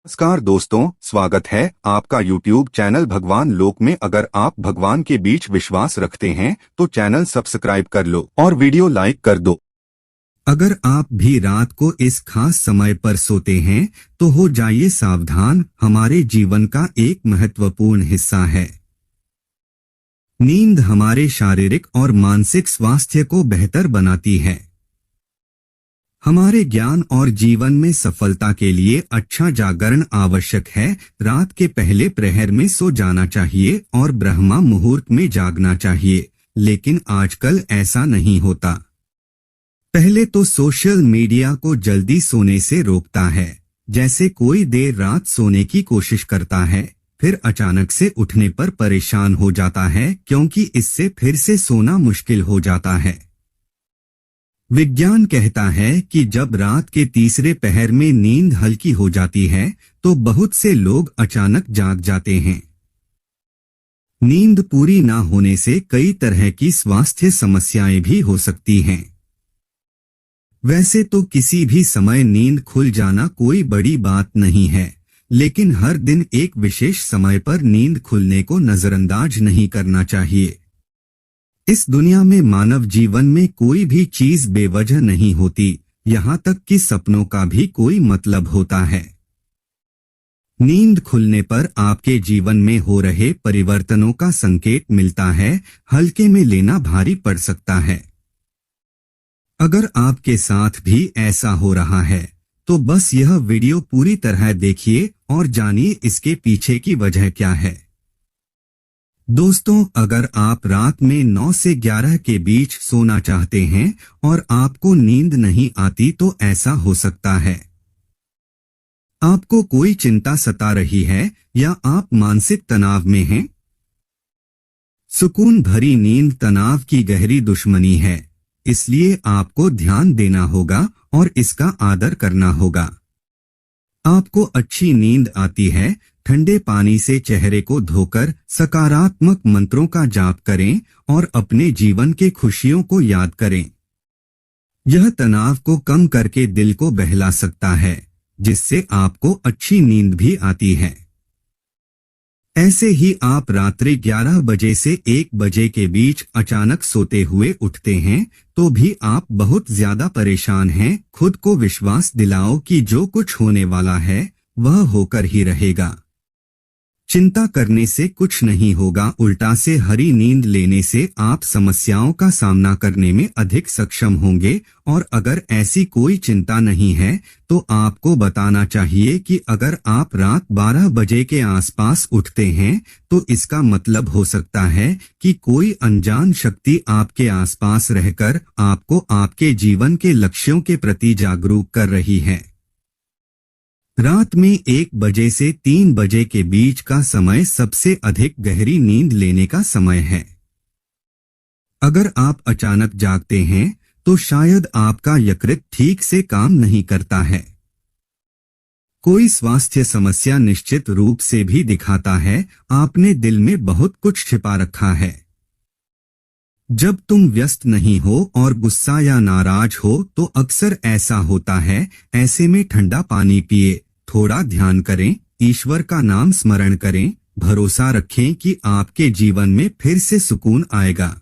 नमस्कार दोस्तों, स्वागत है आपका YouTube चैनल भगवान लोक में। अगर आप भगवान के बीच विश्वास रखते हैं तो चैनल सब्सक्राइब कर लो और वीडियो लाइक कर दो। अगर आप भी रात को इस खास समय पर सोते हैं तो हो जाइए सावधान, हमारे जीवन का एक महत्वपूर्ण हिस्सा है। नींद हमारे शारीरिक और मानसिक स्वास्थ्य को बेहतर बनाती है। हमारे ज्ञान और जीवन में सफलता के लिए अच्छा जागरण आवश्यक है। रात के पहले प्रहर में सो जाना चाहिए और ब्रह्मा मुहूर्त में जागना चाहिए, लेकिन आजकल ऐसा नहीं होता। पहले तो सोशल मीडिया को जल्दी सोने से रोकता है। जैसे कोई देर रात सोने की कोशिश करता है, फिर अचानक से उठने पर परेशान हो जाता है क्योंकि इससे फिर से सोना मुश्किल हो जाता है। विज्ञान कहता है कि जब रात के तीसरे पहर में नींद हल्की हो जाती है तो बहुत से लोग अचानक जाग जाते हैं। नींद पूरी ना होने से कई तरह की स्वास्थ्य समस्याएं भी हो सकती हैं। वैसे तो किसी भी समय नींद खुल जाना कोई बड़ी बात नहीं है, लेकिन हर दिन एक विशेष समय पर नींद खुलने को नजरअंदाज नहीं करना चाहिए। इस दुनिया में मानव जीवन में कोई भी चीज बेवजह नहीं होती, यहाँ तक कि सपनों का भी कोई मतलब होता है। नींद खुलने पर आपके जीवन में हो रहे परिवर्तनों का संकेत मिलता है। हल्के में लेना भारी पड़ सकता है। अगर आपके साथ भी ऐसा हो रहा है तो बस यह वीडियो पूरी तरह देखिए और जानिए इसके पीछे की वजह क्या है। दोस्तों, अगर आप रात में 9 से 11 के बीच सोना चाहते हैं और आपको नींद नहीं आती तो ऐसा हो सकता है। आपको कोई चिंता सता रही है या आप मानसिक तनाव में हैं। सुकून भरी नींद तनाव की गहरी दुश्मनी है, इसलिए आपको ध्यान देना होगा और इसका आदर करना होगा। आपको अच्छी नींद आती है, ठंडे पानी से चेहरे को धोकर सकारात्मक मंत्रों का जाप करें और अपने जीवन के खुशियों को याद करें। यह तनाव को कम करके दिल को बहला सकता है, जिससे आपको अच्छी नींद भी आती है। ऐसे ही आप रात्रि 11 बजे से 1 बजे के बीच अचानक सोते हुए उठते हैं तो भी आप बहुत ज्यादा परेशान हैं। खुद को विश्वास दिलाओ कि जो कुछ होने वाला है वह होकर ही रहेगा। चिंता करने से कुछ नहीं होगा, उल्टा से हरी नींद लेने से आप समस्याओं का सामना करने में अधिक सक्षम होंगे। और अगर ऐसी कोई चिंता नहीं है तो आपको बताना चाहिए कि अगर आप रात 12 बजे के आसपास उठते हैं तो इसका मतलब हो सकता है कि कोई अनजान शक्ति आपके आसपास रहकर आपको आपके जीवन के लक्ष्यों के प्रति जागरूक कर रही है। रात में 1 बजे से 3 बजे के बीच का समय सबसे अधिक गहरी नींद लेने का समय है। अगर आप अचानक जागते हैं तो शायद आपका यकृत ठीक से काम नहीं करता है। कोई स्वास्थ्य समस्या निश्चित रूप से भी दिखाता है, आपने दिल में बहुत कुछ छिपा रखा है। जब तुम व्यस्त नहीं हो और गुस्सा या नाराज हो तो अक्सर ऐसा होता है। ऐसे में ठंडा पानी पिए, थोड़ा ध्यान करें, ईश्वर का नाम स्मरण करें, भरोसा रखें कि आपके जीवन में फिर से सुकून आएगा।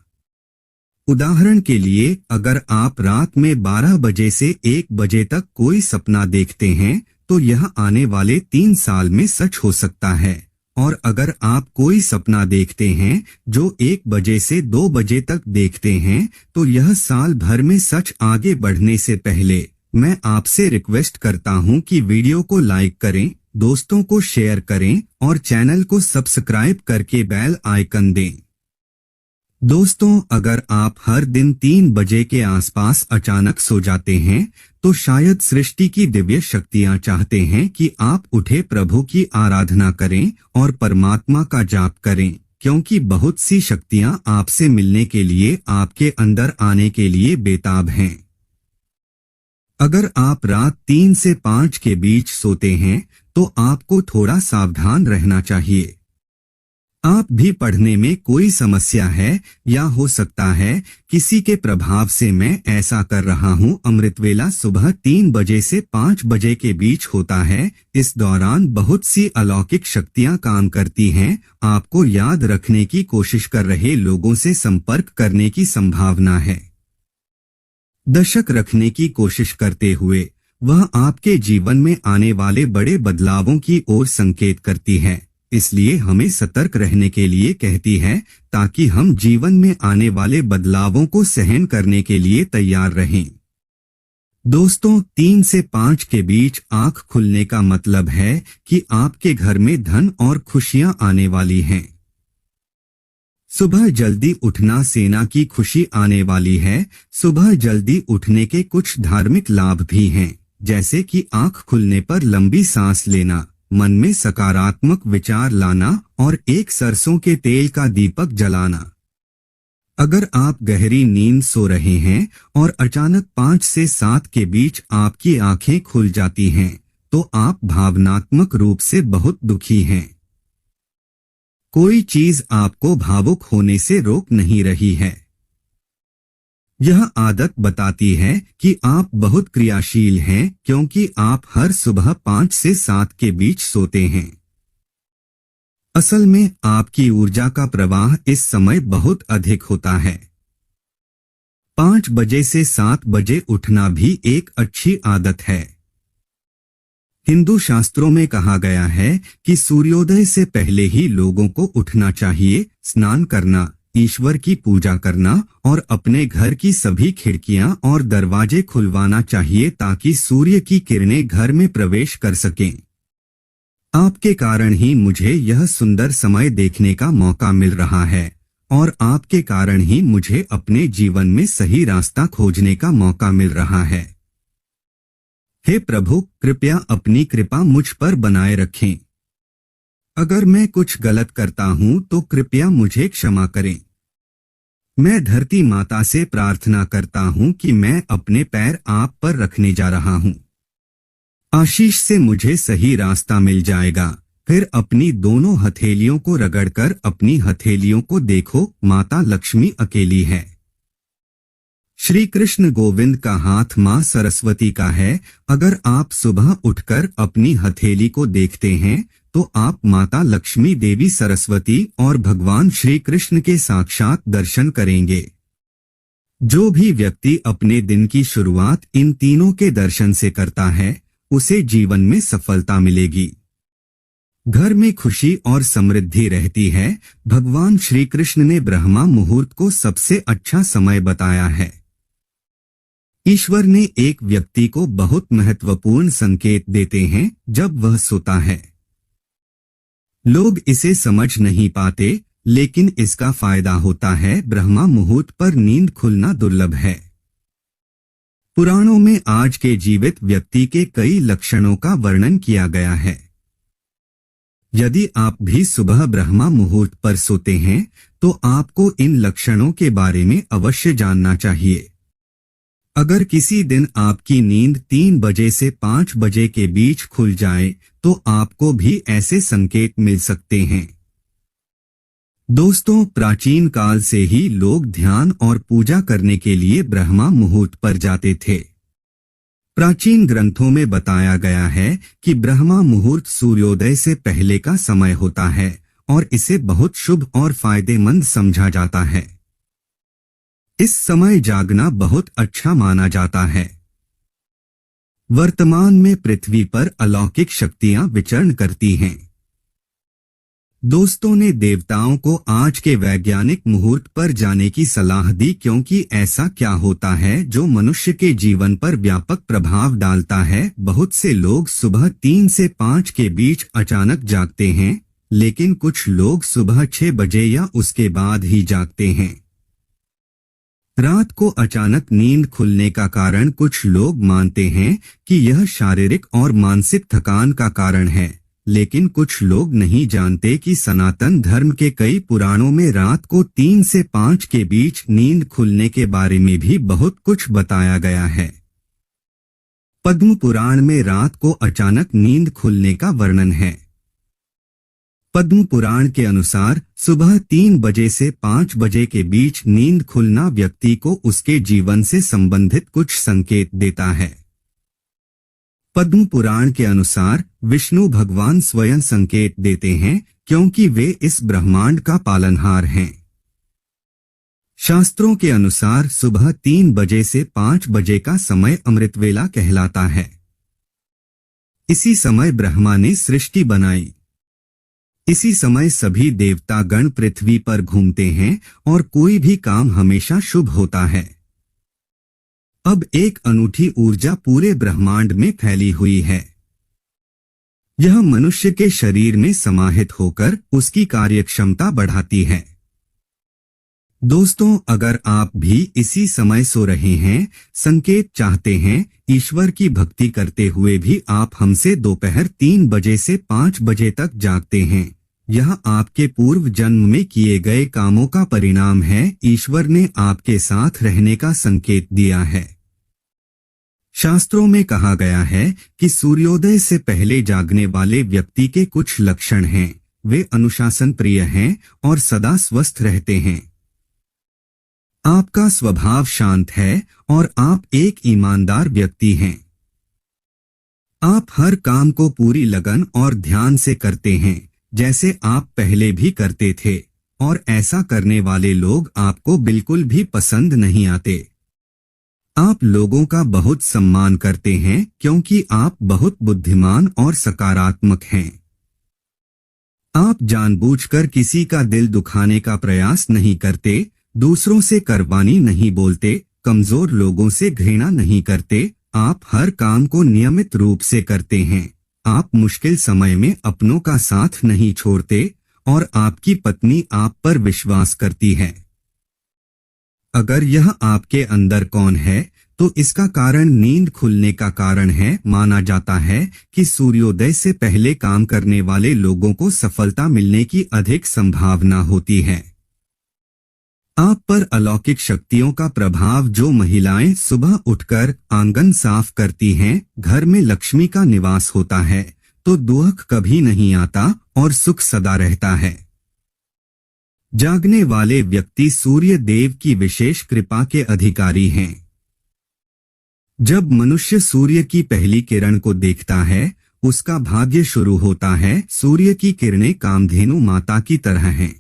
उदाहरण के लिए, अगर आप रात में 12 बजे से 1 बजे तक कोई सपना देखते हैं तो यह आने वाले 3 साल में सच हो सकता है। और अगर आप कोई सपना देखते हैं जो 1 बजे से 2 बजे तक देखते हैं तो यह साल भर में सच। आगे बढ़ने से पहले मैं आपसे रिक्वेस्ट करता हूं कि वीडियो को लाइक करें, दोस्तों को शेयर करें और चैनल को सब्सक्राइब करके बेल आइकन दें। दोस्तों, अगर आप हर दिन 3 बजे के आसपास अचानक सो जाते हैं तो शायद सृष्टि की दिव्य शक्तियां चाहते हैं कि आप उठे, प्रभु की आराधना करें और परमात्मा का जाप करें, क्योंकि बहुत सी शक्तियां आपसे मिलने के लिए, आपके अंदर आने के लिए बेताब हैं। अगर आप रात 3 से 5 के बीच सोते हैं तो आपको थोड़ा सावधान रहना चाहिए। आप भी पढ़ने में कोई समस्या है या हो सकता है किसी के प्रभाव से मैं ऐसा कर रहा हूँ। अमृत वेला सुबह 3 बजे से 5 बजे के बीच होता है। इस दौरान बहुत सी अलौकिक शक्तियाँ काम करती हैं। आपको याद रखने की कोशिश कर रहे लोगों से संपर्क करने की संभावना है। दशक रखने की कोशिश करते हुए वह आपके जीवन में आने वाले बड़े बदलावों की ओर संकेत करती है, इसलिए हमें सतर्क रहने के लिए कहती है ताकि हम जीवन में आने वाले बदलावों को सहन करने के लिए तैयार रहें। दोस्तों, 3 से 5 के बीच आंख खुलने का मतलब है कि आपके घर में धन और खुशियां आने वाली हैं। सुबह जल्दी उठना सेना की खुशी आने वाली है। सुबह जल्दी उठने के कुछ धार्मिक लाभ भी हैं, जैसे कि आंख खुलने पर लंबी सांस लेना, मन में सकारात्मक विचार लाना और एक सरसों के तेल का दीपक जलाना। अगर आप गहरी नींद सो रहे हैं और अचानक 5 से 7 के बीच आपकी आंखें खुल जाती हैं, तो आप भावनात्मक रूप से बहुत दुखी हैं। कोई चीज आपको भावुक होने से रोक नहीं रही है। यह आदत बताती है कि आप बहुत क्रियाशील हैं क्योंकि आप हर सुबह 5 से 7 के बीच सोते हैं। असल में आपकी ऊर्जा का प्रवाह इस समय बहुत अधिक होता है। 5 बजे से 7 बजे उठना भी एक अच्छी आदत है। हिंदू शास्त्रों में कहा गया है कि सूर्योदय से पहले ही लोगों को उठना चाहिए, स्नान करना, ईश्वर की पूजा करना और अपने घर की सभी खिड़कियां और दरवाजे खुलवाना चाहिए ताकि सूर्य की किरणें घर में प्रवेश कर सकें। आपके कारण ही मुझे यह सुंदर समय देखने का मौका मिल रहा है और आपके कारण ही मुझे अपने जीवन में सही रास्ता खोजने का मौका मिल रहा है। हे प्रभु, कृपया अपनी कृपा मुझ पर बनाए रखें। अगर मैं कुछ गलत करता हूं तो कृपया मुझे क्षमा करें। मैं धरती माता से प्रार्थना करता हूं कि मैं अपने पैर आप पर रखने जा रहा हूं। आशीष से मुझे सही रास्ता मिल जाएगा। फिर अपनी दोनों हथेलियों को रगड़कर अपनी हथेलियों को देखो, माता लक्ष्मी अकेली है। श्री कृष्ण गोविंद का हाथ मां सरस्वती का है। अगर आप सुबह उठकर अपनी हथेली को देखते हैं तो आप माता लक्ष्मी, देवी सरस्वती और भगवान श्री कृष्ण के साक्षात दर्शन करेंगे। जो भी व्यक्ति अपने दिन की शुरुआत इन तीनों के दर्शन से करता है, उसे जीवन में सफलता मिलेगी। घर में खुशी और समृद्धि रहती है। भगवान श्री कृष्ण ने ब्रह्मा मुहूर्त को सबसे अच्छा समय बताया है। ईश्वर ने एक व्यक्ति को बहुत महत्वपूर्ण संकेत देते हैं जब वह सोता है। लोग इसे समझ नहीं पाते, लेकिन इसका फायदा होता है। ब्रह्मा मुहूर्त पर नींद खुलना दुर्लभ है। पुराणों में आज के जीवित व्यक्ति के कई लक्षणों का वर्णन किया गया है। यदि आप भी सुबह ब्रह्मा मुहूर्त पर सोते हैं तो आपको इन लक्षणों के बारे में अवश्य जानना चाहिए। अगर किसी दिन आपकी नींद 3 बजे से 5 बजे के बीच खुल जाए तो आपको भी ऐसे संकेत मिल सकते हैं। दोस्तों, प्राचीन काल से ही लोग ध्यान और पूजा करने के लिए ब्रह्मा मुहूर्त पर जाते थे। प्राचीन ग्रंथों में बताया गया है कि ब्रह्मा मुहूर्त सूर्योदय से पहले का समय होता है और इसे बहुत शुभ और फायदेमंद समझा जाता है। इस समय जागना बहुत अच्छा माना जाता है। वर्तमान में पृथ्वी पर अलौकिक शक्तियां विचरण करती हैं। दोस्तों ने देवताओं को आज के वैज्ञानिक मुहूर्त पर जाने की सलाह दी क्योंकि ऐसा क्या होता है जो मनुष्य के जीवन पर व्यापक प्रभाव डालता है। बहुत से लोग सुबह 3 से 5 के बीच अचानक जागते हैं, लेकिन कुछ लोग सुबह 6 बजे या उसके बाद ही जागते हैं। रात को अचानक नींद खुलने का कारण कुछ लोग मानते हैं कि यह शारीरिक और मानसिक थकान का कारण है, लेकिन कुछ लोग नहीं जानते कि सनातन धर्म के कई पुराणों में रात को 3 से 5 के बीच नींद खुलने के बारे में भी बहुत कुछ बताया गया है। पद्म पुराण में रात को अचानक नींद खुलने का वर्णन है। पद्म पुराण के अनुसार सुबह 3 बजे से 5 बजे के बीच नींद खुलना व्यक्ति को उसके जीवन से संबंधित कुछ संकेत देता है। पद्म पुराण के अनुसार विष्णु भगवान स्वयं संकेत देते हैं, क्योंकि वे इस ब्रह्मांड का पालनहार हैं। शास्त्रों के अनुसार सुबह 3 बजे से 5 बजे का समय अमृत वेला कहलाता है। इसी समय ब्रह्मा ने सृष्टि बनाई। इसी समय सभी देवता गण पृथ्वी पर घूमते हैं और कोई भी काम हमेशा शुभ होता है। अब एक अनूठी ऊर्जा पूरे ब्रह्मांड में फैली हुई है। यह मनुष्य के शरीर में समाहित होकर उसकी कार्यक्षमता बढ़ाती है। दोस्तों, अगर आप भी इसी समय सो रहे हैं, संकेत चाहते हैं, ईश्वर की भक्ति करते हुए भी आप हमसे दोपहर 3 बजे से 5 बजे तक जागते हैं, यह आपके पूर्व जन्म में किए गए कामों का परिणाम है। ईश्वर ने आपके साथ रहने का संकेत दिया है। शास्त्रों में कहा गया है कि सूर्योदय से पहले जागने वाले व्यक्ति के कुछ लक्षण हैं। वे अनुशासन प्रिय हैं और सदा स्वस्थ रहते हैं। आपका स्वभाव शांत है और आप एक ईमानदार व्यक्ति हैं। आप हर काम को पूरी लगन और ध्यान से करते हैं, जैसे आप पहले भी करते थे, और ऐसा करने वाले लोग आपको बिल्कुल भी पसंद नहीं आते। आप लोगों का बहुत सम्मान करते हैं, क्योंकि आप बहुत बुद्धिमान और सकारात्मक हैं। आप जानबूझकर किसी का दिल दुखाने का प्रयास नहीं करते, दूसरों से करवानी नहीं बोलते, कमजोर लोगों से घृणा नहीं करते। आप हर काम को नियमित रूप से करते हैं। आप मुश्किल समय में अपनों का साथ नहीं छोड़ते और आपकी पत्नी आप पर विश्वास करती है। अगर यह आपके अंदर कौन है, तो इसका कारण नींद खुलने का कारण है। माना जाता है कि सूर्योदय से पहले काम करने वाले लोगों को सफलता मिलने की अधिक संभावना होती है। आप पर अलौकिक शक्तियों का प्रभाव। जो महिलाएं सुबह उठकर आंगन साफ करती हैं, घर में लक्ष्मी का निवास होता है, तो दुख कभी नहीं आता और सुख सदा रहता है। जागने वाले व्यक्ति सूर्य देव की विशेष कृपा के अधिकारी हैं। जब मनुष्य सूर्य की पहली किरण को देखता है, उसका भाग्य शुरू होता है। सूर्य की किरणें कामधेनु माता की तरह हैं।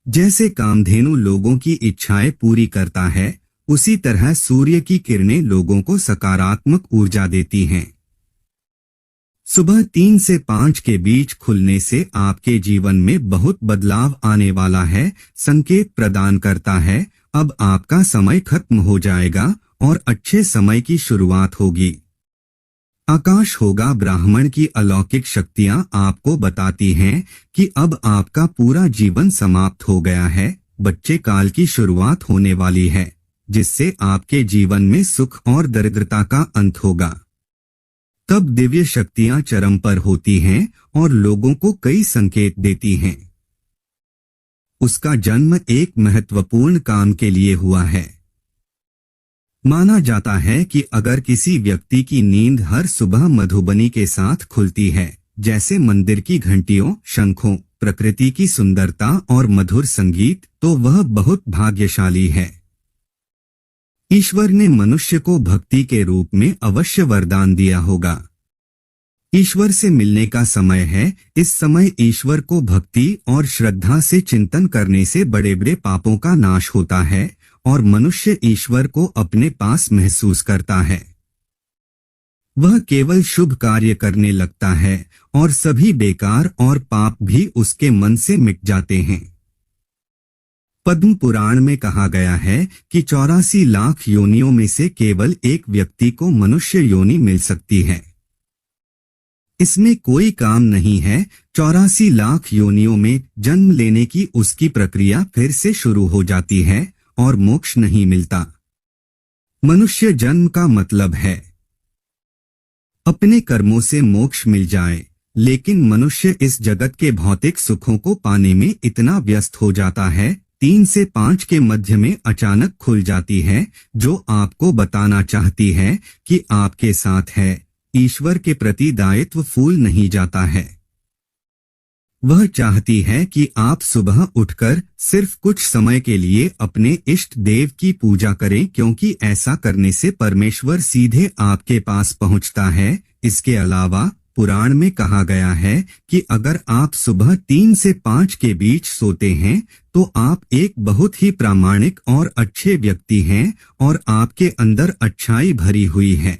जैसे कामधेनु लोगों की इच्छाएं पूरी करता है, उसी तरह सूर्य की किरणें लोगों को सकारात्मक ऊर्जा देती हैं। सुबह 3 से 5 के बीच खुलने से आपके जीवन में बहुत बदलाव आने वाला है। संकेत प्रदान करता है, अब आपका समय खत्म हो जाएगा और अच्छे समय की शुरुआत होगी। आकाश होगा ब्राह्मण की अलौकिक शक्तियां आपको बताती हैं कि अब आपका पूरा जीवन समाप्त हो गया है। बच्चे काल की शुरुआत होने वाली है, जिससे आपके जीवन में सुख और दरिद्रता का अंत होगा। तब दिव्य शक्तियां चरम पर होती हैं और लोगों को कई संकेत देती हैं। उसका जन्म एक महत्वपूर्ण काम के लिए हुआ है। माना जाता है कि अगर किसी व्यक्ति की नींद हर सुबह मधुबनी के साथ खुलती है, जैसे मंदिर की घंटियों, शंखों, प्रकृति की सुंदरता और मधुर संगीत, तो वह बहुत भाग्यशाली है। ईश्वर ने मनुष्य को भक्ति के रूप में अवश्य वरदान दिया होगा। ईश्वर से मिलने का समय है। इस समय ईश्वर को भक्ति और श्रद्धा से चिंतन करने से बड़े बड़े पापों का नाश होता है और मनुष्य ईश्वर को अपने पास महसूस करता है। वह केवल शुभ कार्य करने लगता है और सभी बेकार और पाप भी उसके मन से मिट जाते हैं। पद्म पुराण में कहा गया है कि 84 लाख योनियों में से केवल एक व्यक्ति को मनुष्य योनि मिल सकती है। इसमें कोई काम नहीं है। 84 लाख योनियों में जन्म लेने की उसकी प्रक्रिया फिर से शुरू हो जाती है और मोक्ष नहीं मिलता। मनुष्य जन्म का मतलब है अपने कर्मों से मोक्ष मिल जाए, लेकिन मनुष्य इस जगत के भौतिक सुखों को पाने में इतना व्यस्त हो जाता है। 3 से 5 के मध्य में अचानक खुल जाती है, जो आपको बताना चाहती है कि आपके साथ है। ईश्वर के प्रति दायित्व फूल नहीं जाता है। वह चाहती है कि आप सुबह उठकर सिर्फ कुछ समय के लिए अपने इष्ट देव की पूजा करें, क्योंकि ऐसा करने से परमेश्वर सीधे आपके पास पहुंचता है। इसके अलावा पुराण में कहा गया है कि अगर आप सुबह 3 से 5 के बीच सोते हैं तो आप एक बहुत ही प्रामाणिक और अच्छे व्यक्ति हैं और आपके अंदर अच्छाई भरी हुई है।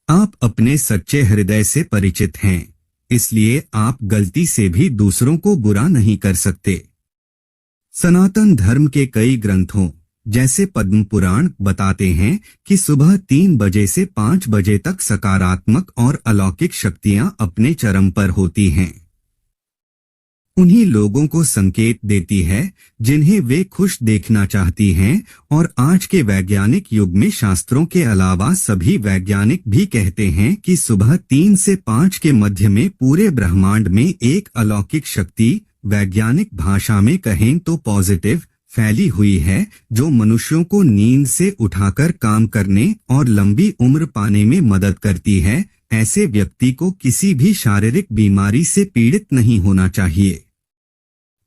आप अपने सच्चे हृदय से परिचित हैं, इसलिए आप गलती से भी दूसरों को बुरा नहीं कर सकते। सनातन धर्म के कई ग्रंथों जैसे पद्म पुराण बताते हैं कि सुबह 3 बजे से 5 बजे तक सकारात्मक और अलौकिक शक्तियां अपने चरम पर होती हैं। उन्हीं लोगों को संकेत देती है जिन्हें वे खुश देखना चाहती हैं, और आज के वैज्ञानिक युग में शास्त्रों के अलावा सभी वैज्ञानिक भी कहते हैं कि सुबह 3 से 5 के मध्य में पूरे ब्रह्मांड में एक अलौकिक शक्ति, वैज्ञानिक भाषा में कहें तो पॉजिटिव, फैली हुई है, जो मनुष्यों को नींद से उठाकर काम करने और लंबी उम्र पाने में मदद करती है। ऐसे व्यक्ति को किसी भी शारीरिक बीमारी से पीड़ित नहीं होना चाहिए।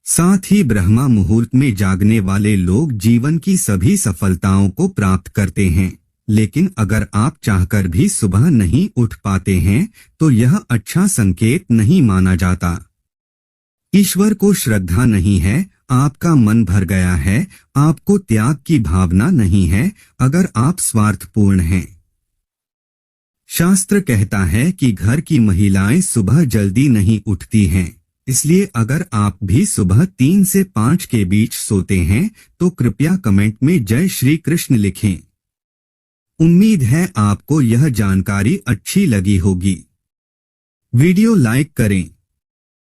साथ ही ब्रह्मा मुहूर्त में जागने वाले लोग जीवन की सभी सफलताओं को प्राप्त करते हैं। लेकिन अगर आप चाहकर भी सुबह नहीं उठ पाते हैं तो यह अच्छा संकेत नहीं माना जाता। ईश्वर को श्रद्धा नहीं है, आपका मन भर गया है, आपको त्याग की भावना नहीं है, अगर आप स्वार्थपूर्ण हैं। शास्त्र कहता है कि घर की महिलाएं सुबह जल्दी नहीं उठती हैं, इसलिए अगर आप भी सुबह 3 से 5 के बीच सोते हैं तो कृपया कमेंट में जय श्री कृष्ण लिखें। उम्मीद है आपको यह जानकारी अच्छी लगी होगी। वीडियो लाइक करें।